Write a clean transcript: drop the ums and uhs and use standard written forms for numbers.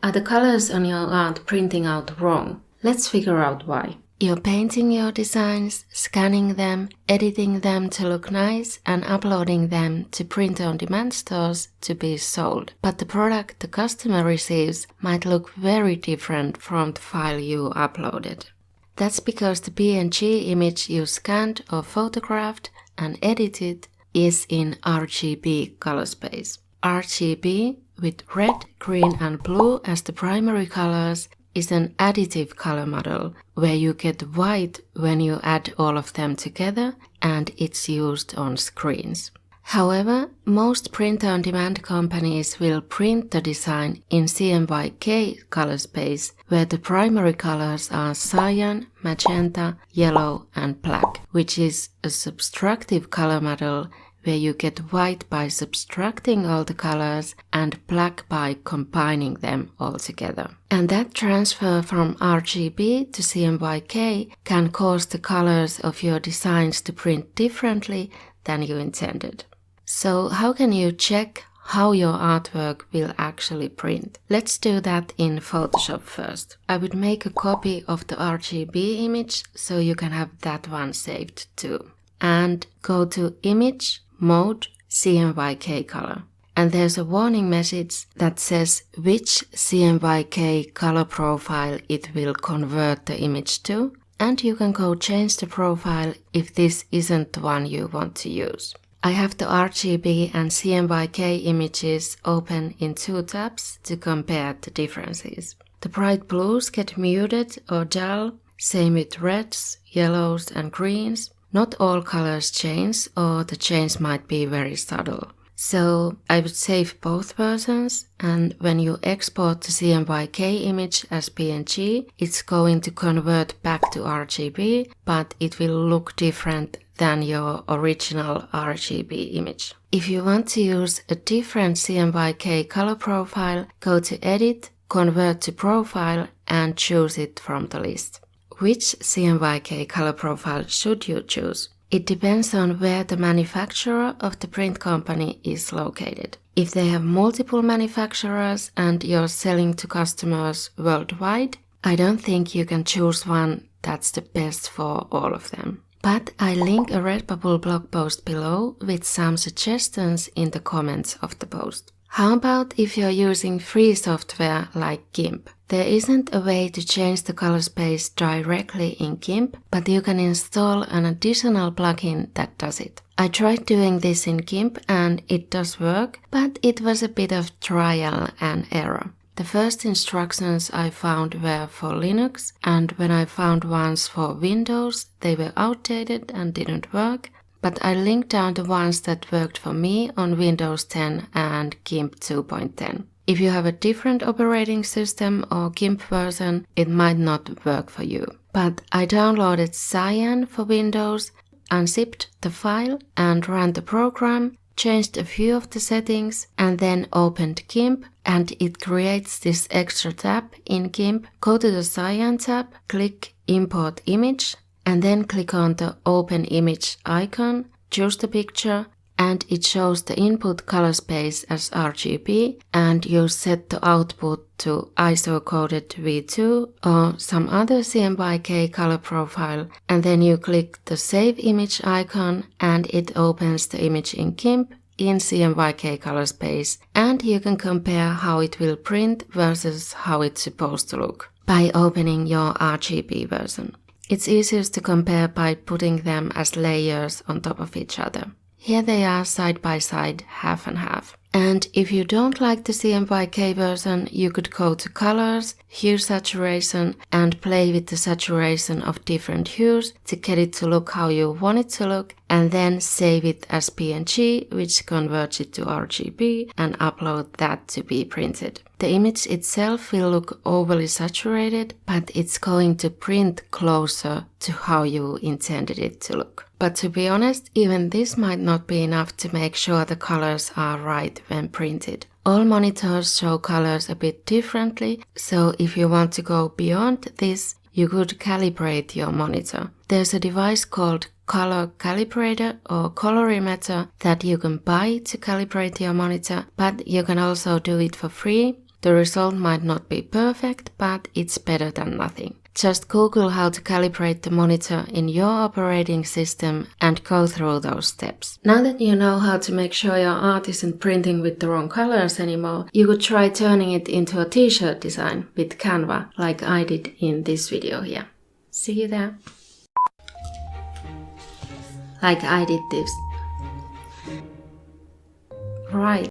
Are the colors on your art printing out wrong? Let's figure out why. You're painting your designs, scanning them, editing them to look nice, and uploading them to print-on-demand stores to be sold. But the product the customer receives might look very different from the file you uploaded. That's because the PNG image you scanned or photographed and edited is in RGB color space. RGB, with red, green and blue as the primary colors, is an additive color model where you get white when you add all of them together and it's used on screens. However, most print-on-demand companies will print the design in CMYK color space where the primary colors are cyan, magenta, yellow and black, which is a subtractive color model where you get white by subtracting all the colors and black by combining them all together. And that transfer from RGB to CMYK can cause the colors of your designs to print differently than you intended. So how can you check how your artwork will actually print? Let's do that in Photoshop first. I would make a copy of the RGB image so you can have that one saved too. And go to Image, Mode, CMYK color. And there's a warning message that says which CMYK color profile it will convert the image to, and you can go change the profile if this isn't the one you want to use. I have the RGB and CMYK images open in 2 tabs to compare the differences. The bright blues get muted or dull, same with reds, yellows and greens. Not all colors change, or the change might be very subtle. So I would save both versions, and when you export the CMYK image as PNG, it's going to convert back to RGB, but it will look different than your original RGB image. If you want to use a different CMYK color profile, go to Edit, Convert to Profile, and choose it from the list. Which CMYK color profile should you choose? It depends on where the manufacturer of the print company is located. If they have multiple manufacturers and you're selling to customers worldwide, I don't think you can choose one that's the best for all of them. But I link a Redbubble blog post below with some suggestions in the comments of the post. How about if you're using free software like GIMP? There isn't a way to change the color space directly in GIMP, but you can install an additional plugin that does it. I tried doing this in GIMP and it does work, but it was a bit of trial and error. The first instructions I found were for Linux, and when I found ones for Windows, they were outdated and didn't work. But I linked down the ones that worked for me on Windows 10 and GIMP 2.10. If you have a different operating system or GIMP version, it might not work for you. But I downloaded Cyan for Windows, unzipped the file and ran the program, changed a few of the settings and then opened GIMP, and it creates this extra tab in GIMP. Go to the Cyan tab, click Import Image, and then click on the Open Image icon, choose the picture, and it shows the input color space as RGB, and you set the output to ISO coded V2 or some other CMYK color profile, and then you click the Save Image icon and it opens the image in GIMP in CMYK color space, and you can compare how it will print versus how it's supposed to look by opening your RGB version. It's easiest to compare by putting them as layers on top of each other. Here they are side by side, half and half. And if you don't like the CMYK version, you could go to Colors, Hue Saturation, and play with the saturation of different hues to get it to look how you want it to look, and then save it as PNG, which converts it to RGB, and upload that to be printed. The image itself will look overly saturated, but it's going to print closer to how you intended it to look. But to be honest, even this might not be enough to make sure the colors are right when printed. All monitors show colors a bit differently, so if you want to go beyond this, you could calibrate your monitor. There's a device called Color Calibrator or Colorimeter that you can buy to calibrate your monitor, but you can also do it for free. The result might not be perfect, but it's better than nothing. Just Google how to calibrate the monitor in your operating system and go through those steps. Now that you know how to make sure your art isn't printing with the wrong colors anymore, you could try turning it into a t-shirt design with Canva, like I did in this video here. See you there. Like I did this. Right.